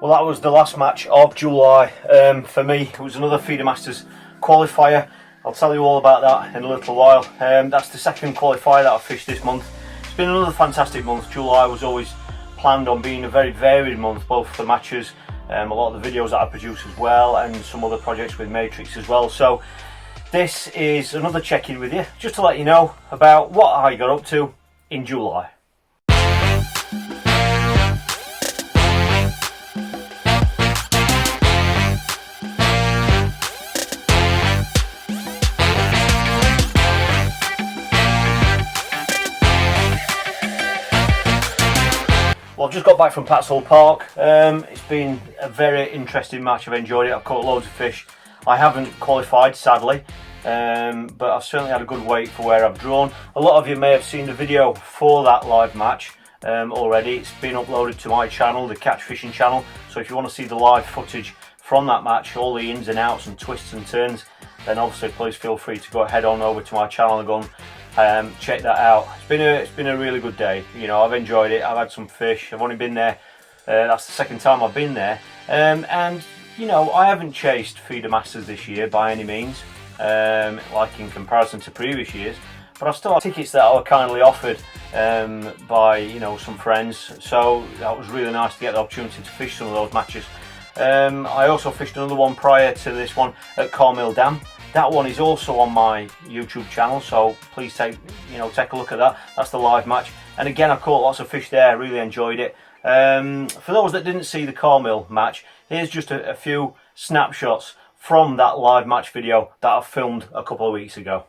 Well, that was the last match of July. For me, it was another Feeder Masters qualifier. I'll tell you all about that in a little while. That's the second qualifier that I've fished this month. It's been another fantastic month. July was always planned on being a very varied month, both for matches, a lot of the videos that I produce as well, and some other projects with Matrix as well. So this is another check-in with you, just to let you know about what I got up to in July. Well, I've just got back from Platteville Park. It's been a very interesting match. I've enjoyed it. I've caught loads of fish. I haven't qualified, sadly, but I've certainly had a good weight for where I've drawn. A lot of you may have seen the video for that live match already. It's been uploaded to my channel, the Catch Fishing channel. So if you want to see the live footage from that match, all the ins and outs and twists and turns, then obviously please feel free to go head on over to my channel and go and check that out. It's been a really good day. You know, I've enjoyed it. I've had some fish. I've only been there. That's the second time I've been there, and you know, I haven't chased Feeder Masters this year by any means, like in comparison to previous years. But I've still had tickets that I were kindly offered by, you know, some friends. So that was really nice to get the opportunity to fish some of those matches. I also fished another one prior to this one at Carmill Dam. That one is also on my YouTube channel, so please take a look at that. That's the live match, and again I caught lots of fish there. Really enjoyed it. For those that didn't see the Carmill match, here's just a few snapshots from that live match video that I filmed a couple of weeks ago.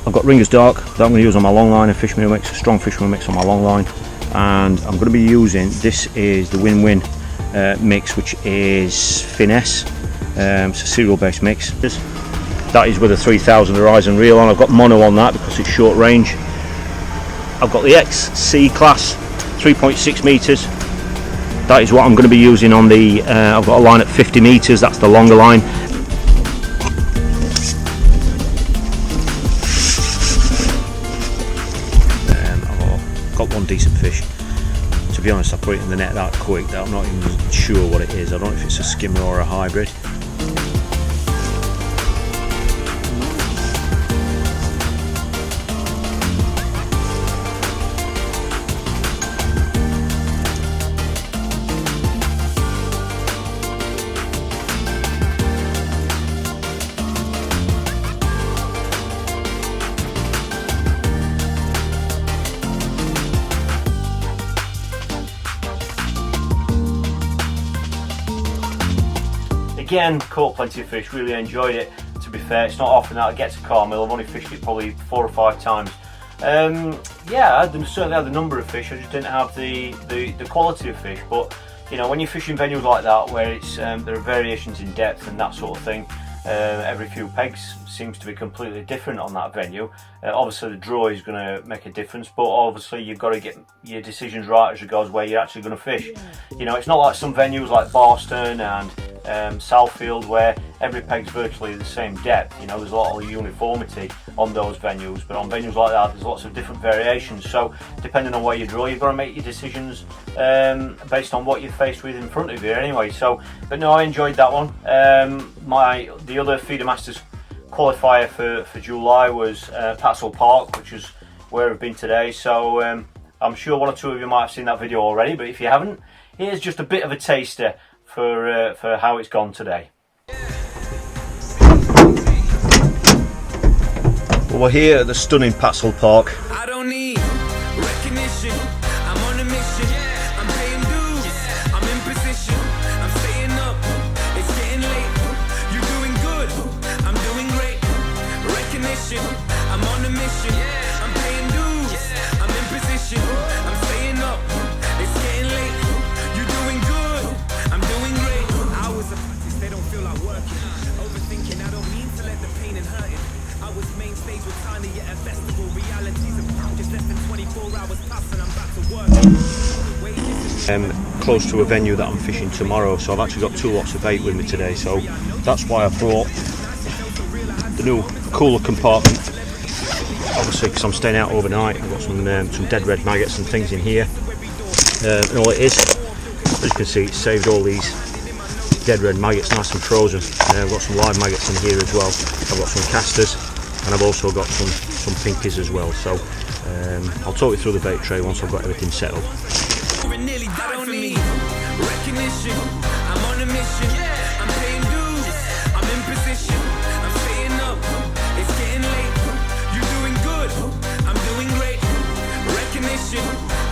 I've got Ringer's Dark that I'm going to use on my long line, a fish meal mix, a strong fish meal mix on my long line, and I'm going to be using, this is the Win-Win mix, which is Finesse. It's a cereal based mix. That is with a 3000 Horizon reel on. I've got mono on that because it's short range. I've got the XC class 3.6 meters. That is what I'm going to be using on the I've got a line at 50 meters. That's the longer line. I've got one decent fish. To be honest, I put it in the net that quick that I'm not even sure what it is. I don't know if it's a skimmer or a hybrid. Again, caught plenty of fish, really enjoyed it. To be fair, it's not often that I get to Carmill. I've only fished it probably 4 or 5 times. Yeah, I certainly had a number of fish. I just didn't have the quality of fish. But you know, when you're fishing venues like that, where it's there are variations in depth and that sort of thing, every few pegs seems to be completely different on that venue. Obviously the draw is going to make a difference, but obviously you've got to get your decisions right as regards where you're actually going to fish. You know, it's not like some venues like Barston and Southfield where every peg's virtually the same depth. You know, there's a lot of uniformity on those venues, but on venues like that there's lots of different variations. So depending on where you draw, you've got to make your decisions based on what you're faced with in front of you anyway. So, but no, I enjoyed that one. The other Feeder Masters qualifier for July was Platteville Park, which is where I've been today. So I'm sure one or two of you might have seen that video already, but if you haven't, here's just a bit of a taster for how it's gone today. Well, we're here at the stunning Platteville Park. I don't need recognition. I'm on a mission. I'm paying dues. I'm in position. I'm staying up. It's getting late. You're doing good. I'm doing great. Recognition. I'm on a mission. I'm paying dues. I'm in position. I'm staying up. It's getting late. You're doing good. I'm doing great. Hours of practice, they don't feel like working. Overthinking, I don't mean to let the pain and hurting. I was main stage with tiny at a festival. Realities of just less than 24 hours past and I'm back to work. Close to a venue that I'm fishing tomorrow, so I've actually got 2 lots of bait with me today, so that's why I brought the new cooler compartment. Obviously obviously because I'm staying out overnight, I've got some dead red maggots and things in here, and all it is, as you can see, it's saved all these dead red maggots nice and frozen. I've got some live maggots in here as well. I've got some casters, and I've also got some pinkies as well. So I'll talk you through the bait tray once I've got everything set up.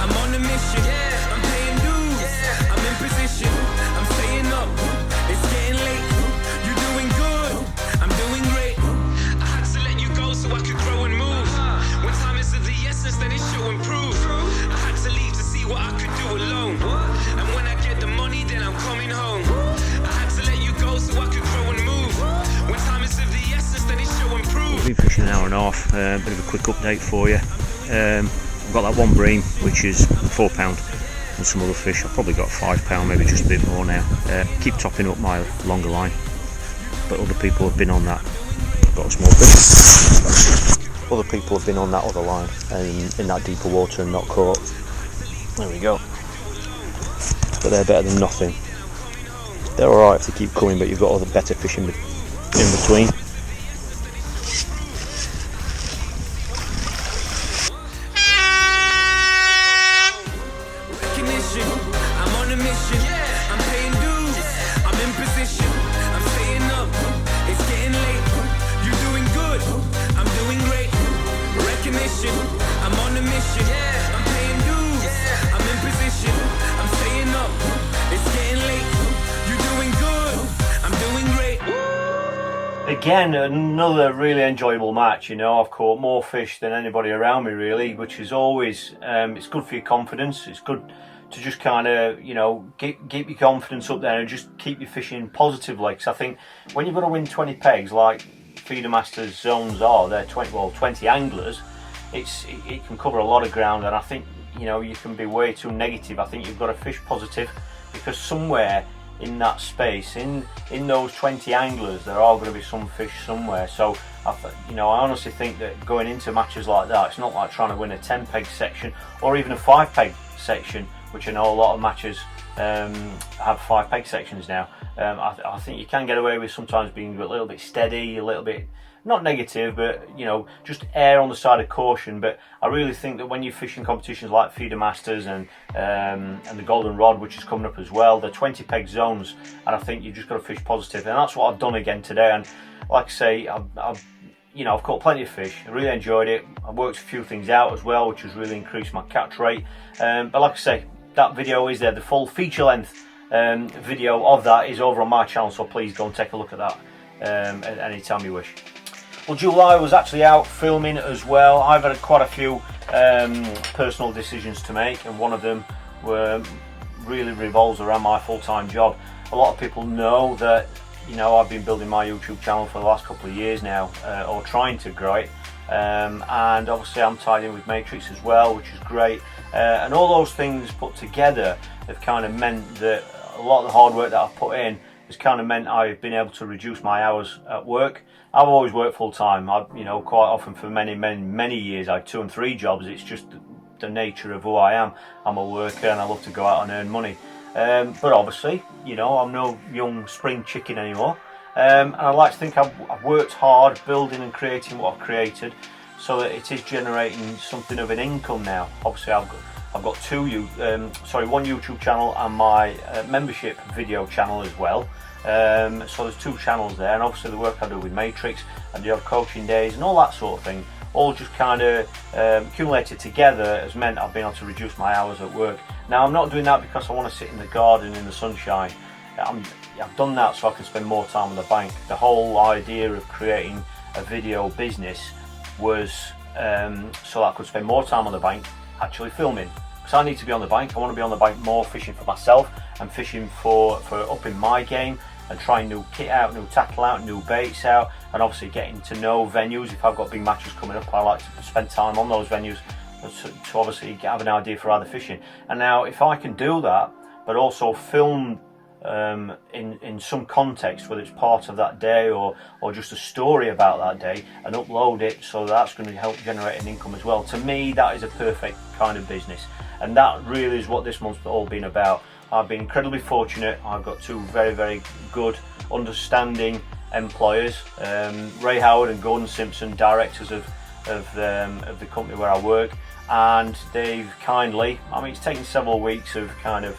I'm on a mission, I'm paying dues, I'm in position, I'm staying up, it's getting late, you're doing good, I'm doing great. I had to let you go so I could grow and move. When time is of the essence, then it should improve. I had to leave to see what I could do alone, and when I get the money, then I'm coming home. I had to let you go so I could grow and move. When time is of the essence, then it should improve. I've been fishing an hour and a half, bit of a quick update for you. I've got that one bream, which is £4, and some other fish. I've probably got £5, maybe just a bit more now. Keep topping up my longer line, but other people have been on that. I've got a small fish. Other people have been on that other line and in that deeper water and not caught. There we go. But they're better than nothing. They're alright if they keep coming, but you've got other better fish in between. I'm on a mission, I'm paying dues, I'm in position, I'm staying up, it's getting late, you're doing good, I'm doing great. Again, another really enjoyable match. You know, I've caught more fish than anybody around me really, which is always, it's good for your confidence. It's good to just kind of, you know, keep your confidence up there and just keep your fishing positively. Because I think when you're going to win 20 pegs like Feeder Masters zones are, they're 20 anglers, it can cover a lot of ground, and I think, you know, you can be way too negative. I think you've got to fish positive, because somewhere in that space, in those 20 anglers, there are going to be some fish somewhere. So I honestly think that going into matches like that, it's not like trying to win a 10 peg section or even a 5 peg section, which I know a lot of matches have 5 peg sections now. I think you can get away with sometimes being a little bit steady, a little bit not negative, but, you know, just err on the side of caution. But I really think that when you're fishing competitions like Feeder Masters and the Golden Rod, which is coming up as well, they're 20 peg zones, and I think you've just got to fish positive, and that's what I've done again today. And like I say, I've caught plenty of fish. I really enjoyed it. I worked a few things out as well, which has really increased my catch rate. But like I say, that video is there. The full feature length video of that is over on my channel, so please go and take a look at that at any time you wish. Well, July was actually out filming as well. I've had quite a few personal decisions to make, and one of them really revolves around my full-time job. A lot of people know that, you know, I've been building my YouTube channel for the last couple of years now, or trying to grow it, and obviously I'm tied in with Matrix as well, which is great, and all those things put together have kind of meant that a lot of the hard work that I've put in has kind of meant I've been able to reduce my hours at work. I've always worked full time. You know, quite often for many years I had 2 and 3 jobs. It's just the nature of who I am. I'm a worker and I love to go out and earn money. But obviously, you know, I'm no young spring chicken anymore. And I like to think I've worked hard building and creating what I've created, so that it is generating something of an income now. Obviously, I've got one YouTube channel and my membership video channel as well. So there's 2 channels there, and obviously the work I do with Matrix and the odd coaching days and all that sort of thing, all just kind of accumulated together has meant I've been able to reduce my hours at work. Now, I'm not doing that because I want to sit in the garden in the sunshine. I've done that so I can spend more time on the bank. The whole idea of creating a video business was so that I could spend more time on the bank actually filming. Because I need to be on the bank. I want to be on the bank more, fishing for myself and fishing for upping my game and trying new kit out, new tackle out, new baits out, and obviously getting to know venues. If I've got big matches coming up, I like to spend time on those venues to obviously have an idea for other fishing. And now if I can do that but also film in some context, whether it's part of that day or just a story about that day, and upload it, so that's going to help generate an income as well. To me, that is a perfect kind of business, and that really is what this month's all been about. I've been incredibly fortunate. I've got two very, very good, understanding employers, Ray Howard and Gordon Simpson, directors of the company where I work, and they've kindly, I mean, it's taken several weeks of kind of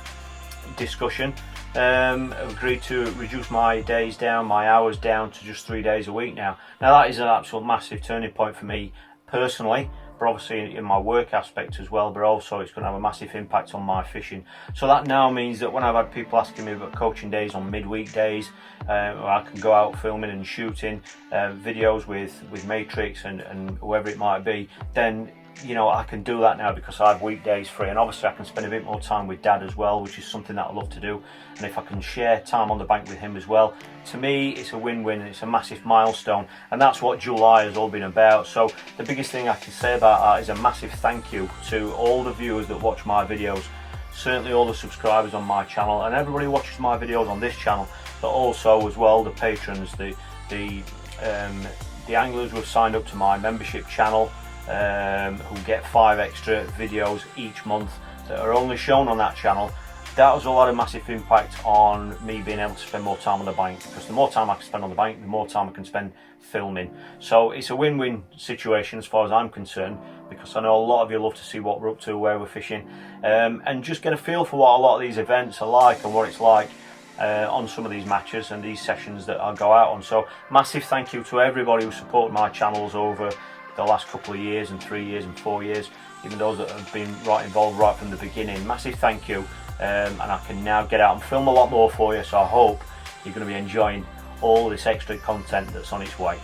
discussion, agreed to reduce my days down, my hours down to just 3 days a week now. Now that is an absolute massive turning point for me personally, but obviously in my work aspect as well, but also it's going to have a massive impact on my fishing. So that now means that when I've had people asking me about coaching days on midweek days, where I can go out filming and shooting videos with Matrix and whoever it might be, then you know, I can do that now because I have weekdays free, and obviously I can spend a bit more time with Dad as well, which is something that I love to do. And if I can share time on the bank with him as well, to me it's a win-win, and it's a massive milestone, and that's what July has all been about. So the biggest thing I can say about that is a massive thank you to all the viewers that watch my videos, certainly all the subscribers on my channel, and everybody who watches my videos on this channel, but also as well the patrons, the anglers who have signed up to my membership channel, who get 5 extra videos each month that are only shown on that channel. That was a lot of massive impact on me being able to spend more time on the bank, because the more time I can spend on the bank, the more time I can spend filming. So it's a win-win situation as far as I'm concerned, because I know a lot of you love to see what we're up to, where we're fishing, and just get a feel for what a lot of these events are like and what it's like on some of these matches and these sessions that I go out on. So massive thank you to everybody who supported my channels over the last couple of years, and 3 years and 4 years, even those that have been right involved right from the beginning. Massive thank you, and I can now get out and film a lot more for you, so I hope you're going to be enjoying all this extra content that's on its way.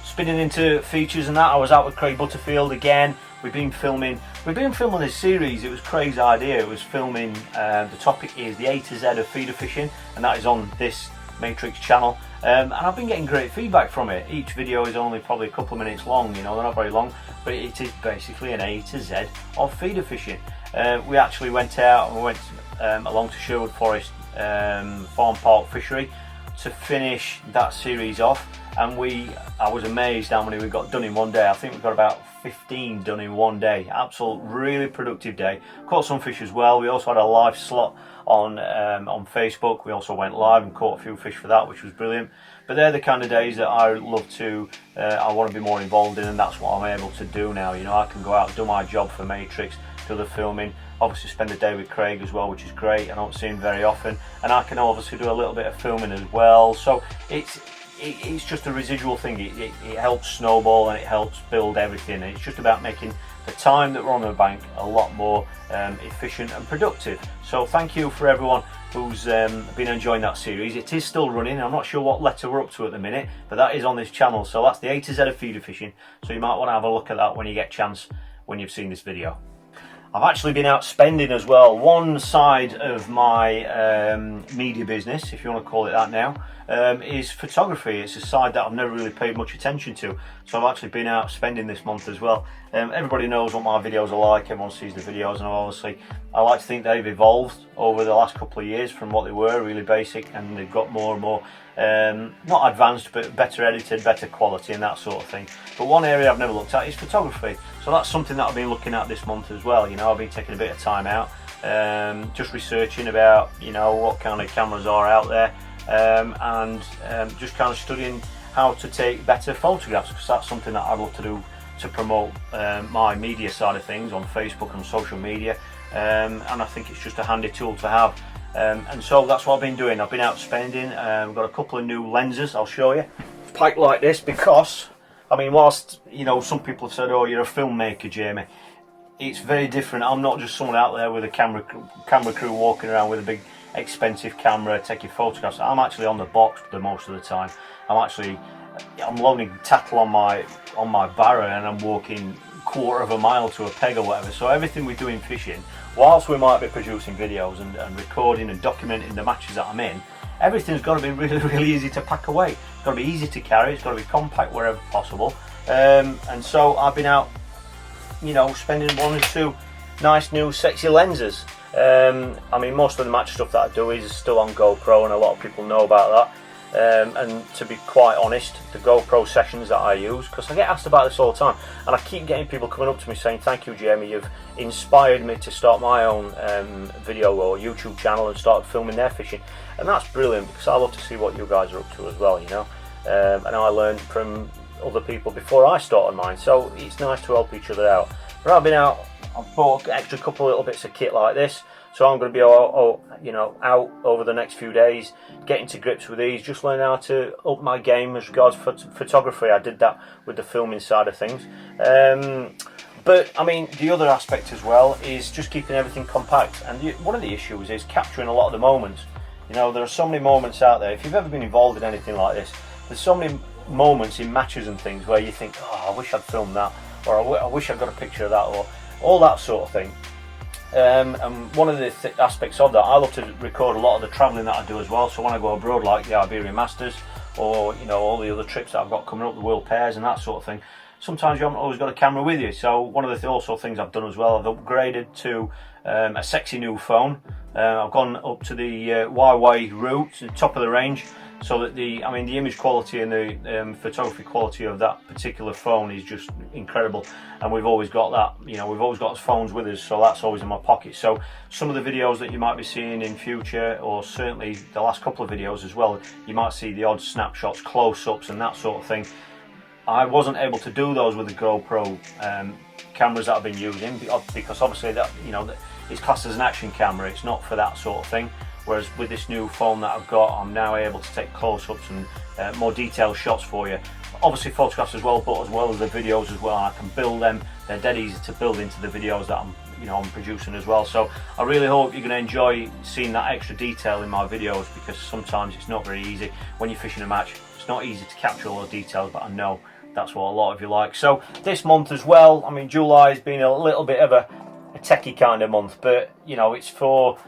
Spinning into features and that, I was out with Craig Butterfield again. We've been filming this series. It was Craig's idea. It was filming, the topic is the A to Z of feeder fishing, and that is on this Matrix channel, and I've been getting great feedback from it. Each video is only probably a couple of minutes long, you know, they're not very long, but it is basically an A to Z of feeder fishing. We actually went out and we went along to Sherwood Forest Farm Park Fishery to finish that series off, and I was amazed how many we got done in one day. I think we got about 15 done in one day. Absolute really productive day. Caught some fish as well. We also had a live slot on Facebook. We also went live and caught a few fish for that, which was brilliant. But they're the kind of days that I love to, I want to be more involved in, and that's what I'm able to do now. You know, I can go out and do my job for Matrix, do the filming, obviously spend the day with Craig as well, which is great. I don't see him very often, and I can obviously do a little bit of filming as well. So it's just a residual thing. It helps snowball, and it helps build everything. It's just about making the time that we're on the bank a lot more efficient and productive. So thank you for everyone who's been enjoying that series. It is still running. I'm not sure what letter we're up to at the minute, but that is on this channel. So that's the A to Z of feeder fishing. So you might want to have a look at that when you get a chance, when you've seen this video. I've actually been out spending as well. One side of my media business, if you want to call it that now, is photography. It's a side that I've never really paid much attention to. So I've actually been out spending this month as well. Everybody knows what my videos are like. Everyone sees the videos, and obviously I like to think they've evolved over the last couple of years from what they were, really basic, and they've got more and more, not advanced, but better edited, better quality and that sort of thing. But one area I've never looked at is photography. So that's something that I've been looking at this month as well. You know, I've been taking a bit of time out, just researching about, you know, what kind of cameras are out there, and just kind of studying how to take better photographs, because that's something that I'd love to do to promote my media side of things on Facebook and social media, and I think it's just a handy tool to have. And so that's what I've been doing. I've been out spending. We've got a couple of new lenses I'll show you, pike like this, because I mean, whilst, you know, some people have said, oh, you're a filmmaker, Jamie, it's very different. I'm not just someone out there with a camera crew walking around with a big expensive camera taking photographs. I'm actually on the box the most of the time. I'm loading tackle on my barrow, and I'm walking quarter of a mile to a peg or whatever. So everything we do in fishing, whilst we might be producing videos and recording and documenting the matches that I'm in, everything's got to be really, really easy to pack away. It's got to be easy to carry. It's got to be compact wherever possible. And so I've been out, you know, spending 1 or 2 nice new sexy lenses. I mean, most of the match stuff that I do is still on GoPro, and a lot of people know about that. And to be quite honest, the GoPro sessions that I use, because I get asked about this all the time, and I keep getting people coming up to me saying, thank you Jamie, you've inspired me to start my own video or YouTube channel and start filming their fishing. And that's brilliant, because I love to see what you guys are up to as well, you know. And I learned from other people before I started mine, so it's nice to help each other out. But I've been out, I've bought an extra couple of little bits of kit like this, so I'm going to be out over the next few days, getting to grips with these, just learning how to up my game as regards photography. I did that with the filming side of things. But I mean, the other aspect as well is just keeping everything compact. And one of the issues is capturing a lot of the moments. You know, there are so many moments out there. If you've ever been involved in anything like this, there's so many moments in matches and things where you think, oh, I wish I'd filmed that, or I wish I'd got a picture of that, or all that sort of thing. And one of the aspects of that, I love to record a lot of the travelling that I do as well. So when I go abroad, like the Iberian Masters, or you know, all the other trips that I've got coming up, the World Pairs and that sort of thing, sometimes you haven't always got a camera with you. So one of the also things I've done as well, I've upgraded to a sexy new phone. I've gone up to the Huawei Root, the top of the range, so that the image quality and the photography quality of that particular phone is just incredible. And we've always got that, you know, we've always got phones with us, so that's always in my pocket. So some of the videos that you might be seeing in future, or certainly the last couple of videos as well, you might see the odd snapshots, close-ups and that sort of thing. I wasn't able to do those with the GoPro cameras that I've been using, because obviously that, you know, it's classed as an action camera, it's not for that sort of thing. Whereas with this new phone that I've got, I'm now able to take close-ups and more detailed shots for you. Obviously photographs as well, but as well as the videos as well. I can build them. They're dead easy to build into the videos that I'm producing as well. So I really hope you're going to enjoy seeing that extra detail in my videos, because sometimes it's not very easy when you're fishing a match. It's not easy to capture all those details, but I know that's what a lot of you like. So this month as well, I mean, July has been a little bit of a techie kind of month, but you know, it's for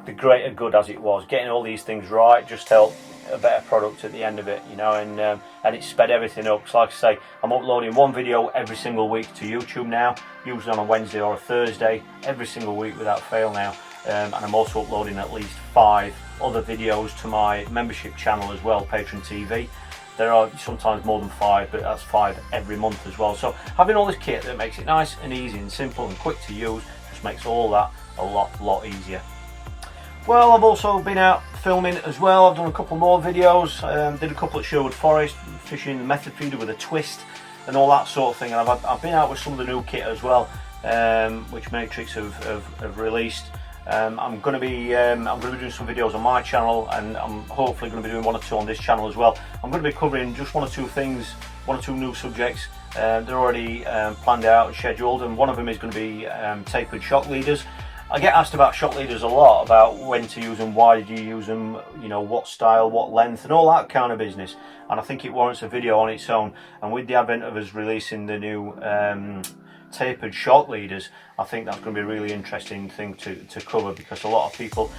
the greater good, as it was. Getting all these things right just helped a better product at the end of it, you know, and it sped everything up. So like I say, I'm uploading one video every single week to YouTube now, usually on a Wednesday or a Thursday, every single week without fail now. And I'm also uploading at least 5 other videos to my membership channel as well, Patreon TV. There are sometimes more than 5, but that's 5 every month as well. So having all this kit that makes it nice and easy and simple and quick to use just makes all that a lot easier. Well, I've also been out filming as well. I've done a couple more videos, did a couple at Sherwood Forest, fishing the method feeder with a twist and all that sort of thing. And I've been out with some of the new kit as well, which Matrix have released. I'm going to be doing some videos on my channel, and I'm hopefully going to be doing 1 or 2 on this channel as well. I'm going to be covering just 1 or 2 things, 1 or 2 new subjects. They're already planned out and scheduled, and one of them is going to be tapered shock leaders. I get asked about shock leaders a lot, about when to use them, why do you use them, you know, what style, what length, and all that kind of business. And I think it warrants a video on its own. And with the advent of us releasing the new tapered shock leaders, I think that's going to be a really interesting thing to cover, because a lot of people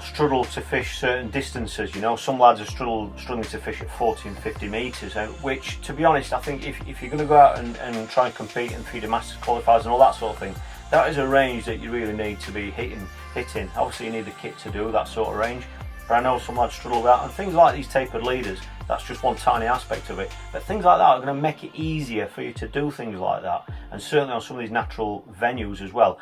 struggle to fish certain distances. You know, some lads are struggling to fish at 40 and 50 metres, which, to be honest, I think if you're going to go out and try and compete and feed a Masters qualifiers and all that sort of thing, that is a range that you really need to be hitting. Obviously you need the kit to do that sort of range, but I know some lads struggle with that, and things like these tapered leaders, that's just one tiny aspect of it. But things like that are going to make it easier for you to do things like that, and certainly on some of these natural venues as well.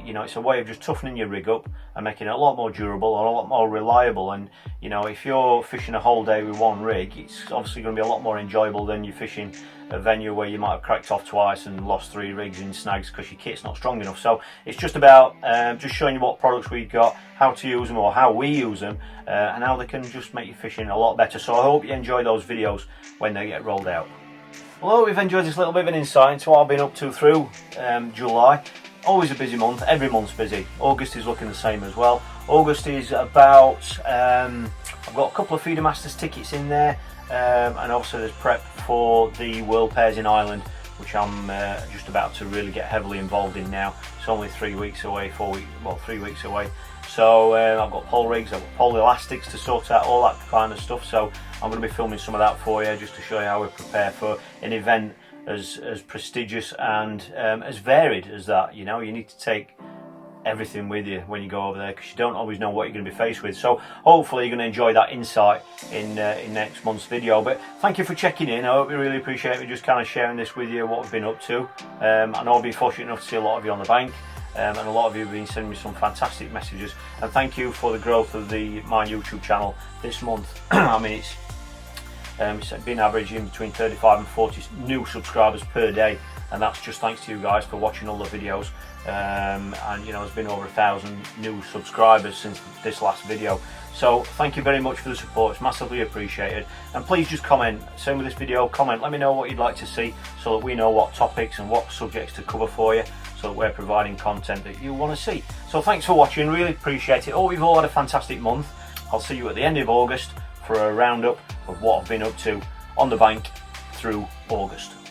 You know, it's a way of just toughening your rig up and making it a lot more durable and a lot more reliable. And you know, if you're fishing a whole day with one rig, it's obviously going to be a lot more enjoyable than you're fishing a venue where you might have cracked off twice and lost 3 rigs in snags because your kit's not strong enough. So it's just about just showing you what products we've got, how to use them or how we use them, and how they can just make your fishing a lot better. So I hope you enjoy those videos when they get rolled out. Well, I hope you've enjoyed this little bit of an insight into what I've been up to through July. Always a busy month, every month's busy. August is looking the same as well. August is about, I've got a couple of Feeder Masters tickets in there, and also there's prep for the World Pairs in Ireland, which I'm just about to really get heavily involved in now. It's only 3 weeks away, 3 weeks away. So I've got pole rigs, I've got pole elastics to sort out, all that kind of stuff. So I'm going to be filming some of that for you, just to show you how we prepare for an event as prestigious and as varied as that. You know, you need to take everything with you when you go over there, because you don't always know what you're going to be faced with. So hopefully you're going to enjoy that insight in next month's video. But thank you for checking in. I hope you really appreciate me just kind of sharing this with you, what we've been up to. I know I've been fortunate enough to see a lot of you on the bank, and a lot of you have been sending me some fantastic messages, and thank you for the growth of my YouTube channel this month. I mean, it's been averaging between 35 and 40 new subscribers per day, and that's just thanks to you guys for watching all the videos. And you know, there's been over 1,000 new subscribers since this last video, so thank you very much for the support. It's massively appreciated, and please just comment. Same with this video, comment, let me know what you'd like to see, so that we know what topics and what subjects to cover for you, so that we're providing content that you want to see. So thanks for watching, really appreciate it. Oh, we've all had a fantastic month. I'll see you at the end of August for a roundup of what I've been up to on the bank through August.